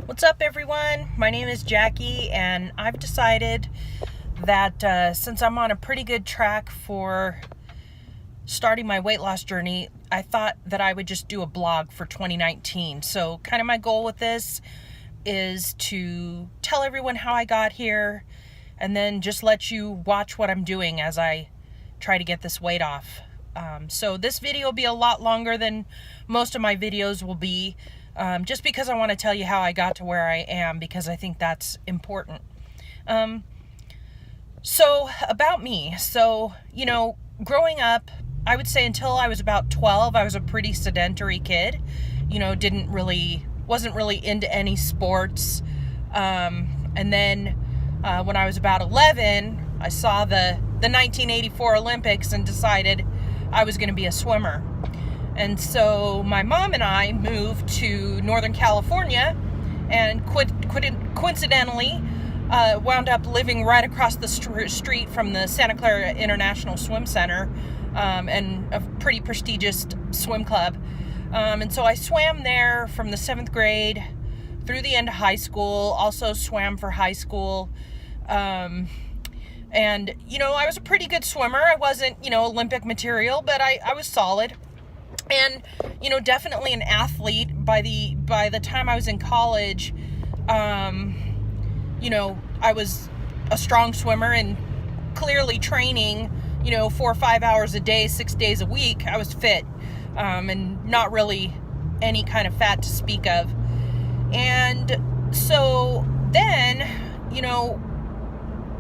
What's up, everyone? My name is Jackie, and I've decided that since I'm on a pretty good track for starting my weight loss journey, I thought that I would just do a blog for 2019. So kind of my goal with this is to tell everyone how I got here and then just let you watch what I'm doing as I try to get this weight off. So this video will be a lot longer than most of my videos will be, just because I want to tell you how I got to where I am, because I think that's important. So about me. So, growing up, I would say until I was about 12, I was a pretty sedentary kid. Wasn't really into any sports. And then when I was about 11, I saw the 1984 Olympics and decided I was going to be a swimmer. And so my mom and I moved to Northern California and coincidentally wound up living right across the street from the Santa Clara International Swim Center, and a pretty prestigious swim club. And so I swam there from the 7th grade through the end of high school, also swam for high school. And, I was a pretty good swimmer. I wasn't, Olympic material, but I was solid. And, definitely an athlete. By the time I was in college, I was a strong swimmer and clearly training, 4 or 5 hours a day, 6 days a week. I was fit, and not really any kind of fat to speak of. And so then,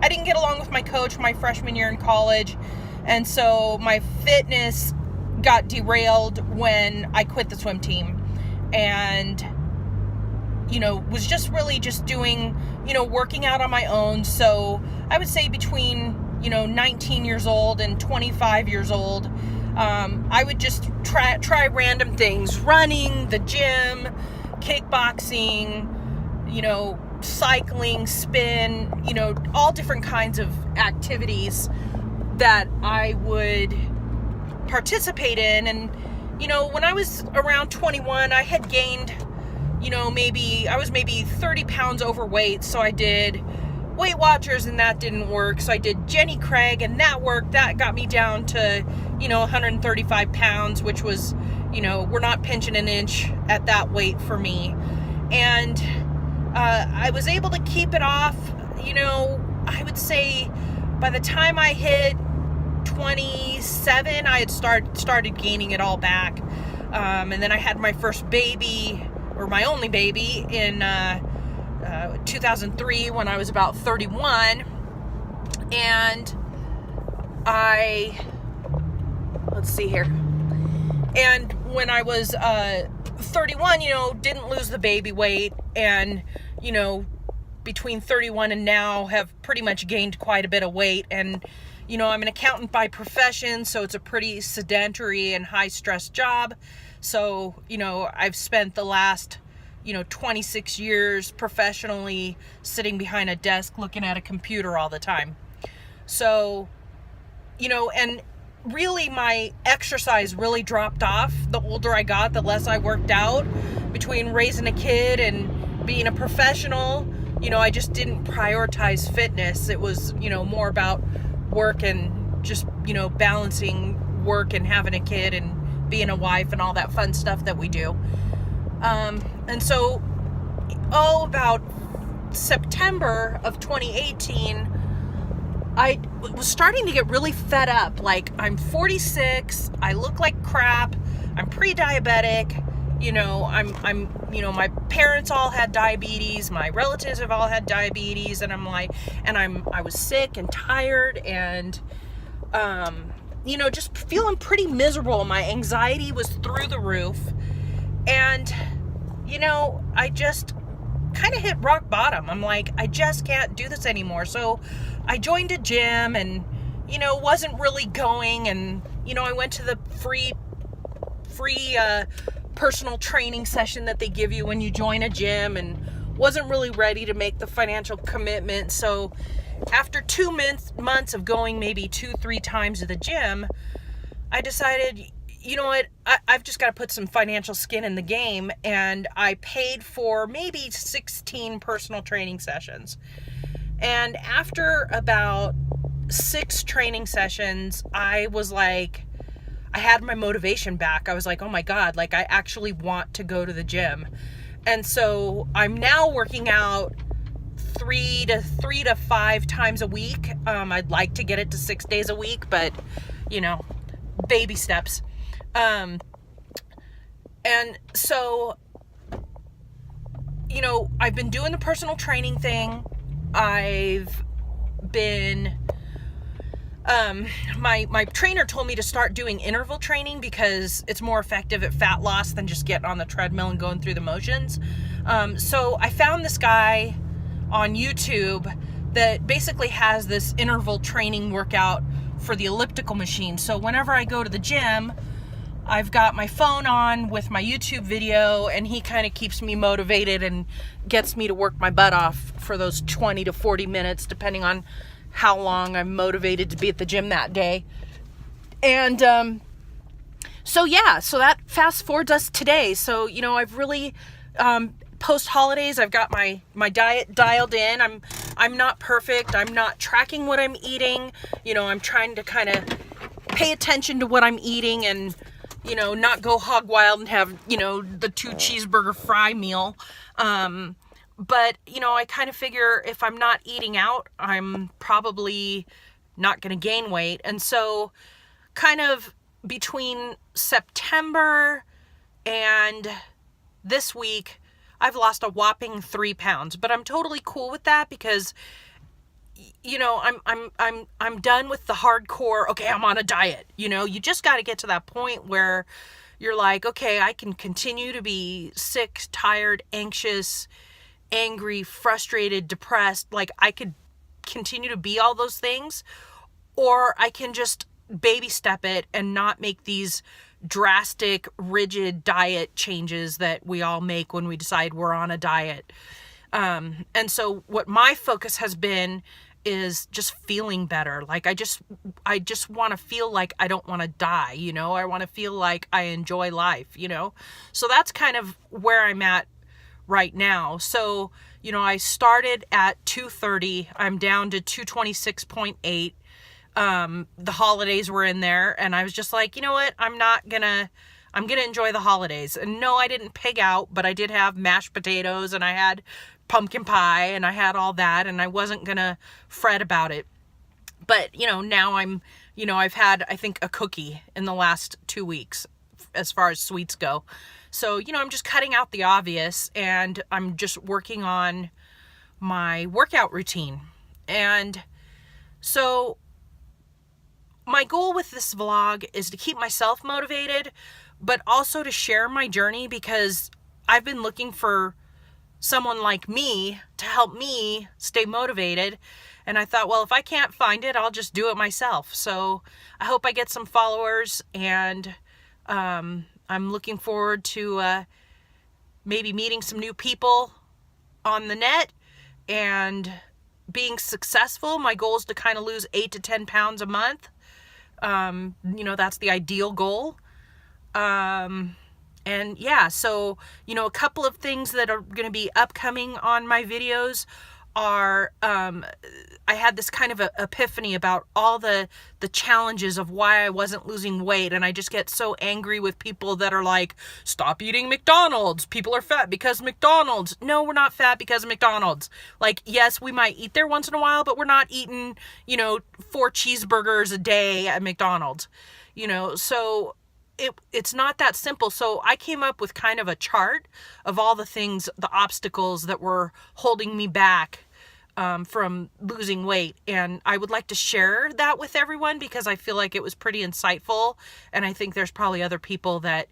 I didn't get along with my coach my freshman year in college. And so my fitness got derailed when I quit the swim team and, was just really just doing, working out on my own. So I would say between, 19 years old and 25 years old, I would just try random things, running, the gym, kickboxing, cycling, spin, all different kinds of activities that I would participate in. And, when I was around 21, I had gained, I was maybe 30 pounds overweight. So I did Weight Watchers and that didn't work. So I did Jenny Craig and that worked. That got me down to, 135 pounds, which was, we're not pinching an inch at that weight for me. And I was able to keep it off, I would say by the time I hit 27, I had started gaining it all back. And then I had my first baby, or my only baby, in 2003 when I was about 31. And let's see here. And when I was 31, didn't lose the baby weight, and between 31 and now have pretty much gained quite a bit of weight. And I'm an accountant by profession, so it's a pretty sedentary and high stress job. So I've spent the last 26 years professionally sitting behind a desk looking at a computer all the time. So and really my exercise really dropped off the older I got, the less I worked out. Between raising a kid and being a professional, I just didn't prioritize fitness. It was, more about work and just, balancing work and having a kid and being a wife and all that fun stuff that we do. And so, about September of 2018, I was starting to get really fed up. Like, I'm 46, I look like crap, I'm pre-diabetic, my parents all had diabetes, my relatives have all had diabetes, and I was sick and tired and, just feeling pretty miserable. My anxiety was through the roof, and, I just kind of hit rock bottom. I'm like, I just can't do this anymore. So I joined a gym and, wasn't really going. And, I went to the free personal training session that they give you when you join a gym, and wasn't really ready to make the financial commitment. So after 2 months of going maybe 2-3 times to the gym, I decided, you know what? I've just got to put some financial skin in the game, and I paid for maybe 16 personal training sessions. And after about 6 training sessions, I was like, I had my motivation back. I was like, oh my God, like I actually want to go to the gym. And so I'm now working out 3 to 5 times a week. I'd like to get it to 6 days a week, but you know, baby steps. And so, you know, I've been doing the personal training thing. I've been, my trainer told me to start doing interval training because it's more effective at fat loss than just getting on the treadmill and going through the motions. So I found this guy on YouTube that basically has this interval training workout for the elliptical machine. So whenever I go to the gym, I've got my phone on with my YouTube video, and he kind of keeps me motivated and gets me to work my butt off for those 20 to 40 minutes, depending on how long I'm motivated to be at the gym that day. And so that fast forwards us today. So, you know, I've really, post holidays, I've got my diet dialed in. I'm not perfect. I'm not tracking what I'm eating. You know, I'm trying to kind of pay attention to what I'm eating and, you know, not go hog wild and have, you know, the 2 cheeseburger fry meal. But, you know, I kind of figure if I'm not eating out, I'm probably not going to gain weight. And so kind of between September and this week, I've lost a whopping 3 pounds, but I'm totally cool with that because, you know, I'm done with the hardcore, okay, I'm on a diet. You know, you just got to get to that point where you're like, okay, I can continue to be sick, tired, anxious, angry, frustrated, depressed. Like I could continue to be all those things, or I can just baby step it and not make these drastic, rigid diet changes that we all make when we decide we're on a diet. And so what my focus has been is just feeling better. Like I just want to feel like I don't want to die, you know, I want to feel like I enjoy life, you know? So that's kind of where I'm at right now. So, you know, I started at 230, I'm down to 226.8. The holidays were in there and I was just like, you know what? I'm gonna enjoy the holidays. And no, I didn't pig out, but I did have mashed potatoes and I had pumpkin pie and I had all that and I wasn't gonna fret about it. But, you know, now I've had, I think, a cookie in the last 2 weeks as far as sweets go. So, you know, I'm just cutting out the obvious and I'm just working on my workout routine. And so my goal with this vlog is to keep myself motivated, but also to share my journey because I've been looking for someone like me to help me stay motivated. And I thought, well, if I can't find it, I'll just do it myself. So I hope I get some followers, and I'm looking forward to maybe meeting some new people on the net and being successful. My goal is to kind of lose 8 to 10 pounds a month. You know, that's the ideal goal. And yeah, so, you know, a couple of things that are going to be upcoming on my videos are, I had this kind of a epiphany about all the challenges of why I wasn't losing weight. And I just get so angry with people that are like, stop eating McDonald's. People are fat because of McDonald's. No, we're not fat because of McDonald's. Like, yes, we might eat there once in a while, but we're not eating, you know, 4 cheeseburgers a day at McDonald's, you know, so it's not that simple. So I came up with kind of a chart of all the things, the obstacles that were holding me back from losing weight. And I would like to share that with everyone because I feel like it was pretty insightful. And I think there's probably other people that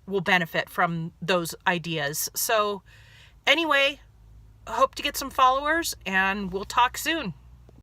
will benefit from those ideas. So anyway, I hope to get some followers and we'll talk soon.